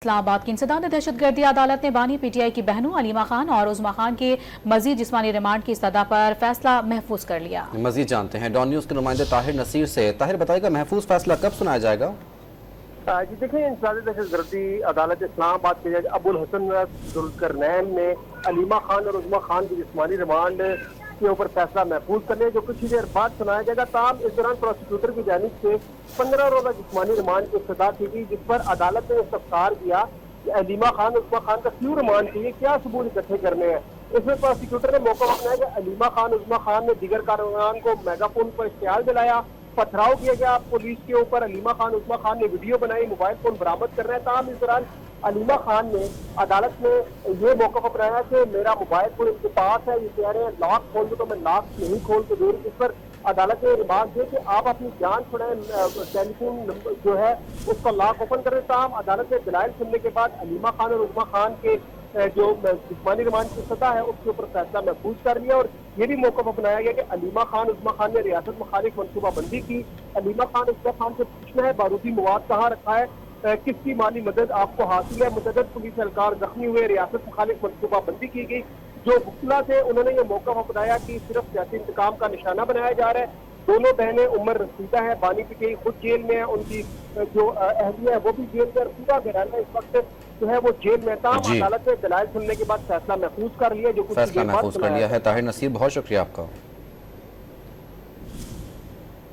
اسلام آباد کی انسداد دہشت گردی عدالت نے بانی پی ٹی آئی کی بہنوں علیمہ خان اور عظمیٰ خان کے مزید جسمانی ریمانڈ کی سزا پر فیصلہ محفوظ کر لیا۔ مزید جانتے ہیں ڈان نیوز کے نمائندے طاہر نصیر سے۔ طاہر بتائے گا محفوظ فیصلہ کب سنایا جائے گا؟ جی دیکھیں، انسداد دہشت گردی عدالت اسلام آباد کے جج ابو الحسن ذوالقرنین نے علیمہ خان اور عظمیٰ خان کی جسمانی ریمانڈ کے اوپر فیصلہ محفوظ کر لیا، جو کچھ ہی دیر بعد سنایا جائے گا۔ تاہم اس دوران پروسیکیوٹر کی جانب سے 15 روزہ جسمانی ریمانڈ کی ابتدا کی گئی، جس پر عدالت نے استفسار کیا کہ علیمہ خان اور عظمیٰ خان کا کیوں ریمانڈ چاہیے، کیا ثبوت اکٹھے کرنے ہیں۔ اس میں پروسیکیوٹر نے موقع اپنایا کہ علیمہ خان عظمیٰ خان نے دیگر کارکنان کو میگا فون پر اشتعال دلایا، پتھراؤ کیا گیا پولیس کے اوپر۔ علیمہ خان عظمیٰ خان نے ویڈیو بنائی، موبائل فون برآمد کر رہے ہیں۔ تاہم اس دوران علیمہ خان نے عدالت میں یہ موقف اپنایا کہ میرا موبائل فون ان کے پاس ہے، یہ کہہ رہے ہیں لاک کھول دو، تو میں لاک نہیں کھول کے دے رہی۔ اس پر عدالت نے ریمارک دیا کہ آپ اپنی جان چھڑائیں، ٹیلی فون جو ہے اس کا لاک اوپن کر رہے۔ تاہم عدالت نے دلائل سننے کے بعد علیمہ خان اور عظمیٰ خان کے جو جسمانی ریمانڈ کی سزا ہے اس کے اوپر فیصلہ محفوظ کر لیا، اور یہ بھی موقف اپنایا گیا کہ علیمہ خان عظمیٰ خان نے ریاست مخالف منصوبہ بندی کی۔ علیمہ خان عظمیٰ خان سے پوچھنا ہے بارودی مواد کہاں رکھا ہے، کس کی مالی مدد آپ کو حاصل ہے۔ متعدد پولیس اہلکار زخمی ہوئے، ریاست مخالف منصوبہ بندی کی گئی۔ جو وکلا تھے انہوں نے یہ موقف اپنایا کہ صرف سیاسی انتقام کا نشانہ بنایا جا رہا ہے۔ دونوں بہنیں عمر رسیدہ ہیں، بانی پی ٹی آئی خود جیل میں ہیں، ان کی جو اہلیہ ہے وہ بھی جیل میں، پورا گھرانہ اس وقت جو ہے وہ جیل میں تھا۔ عدالت نے دلائل سننے کے بعد فیصلہ محفوظ کر لیا، جو کچھ فیصلہ محفوظ کر لیا ہے۔ طاہر نصیر، بہت شکریہ آپ کا۔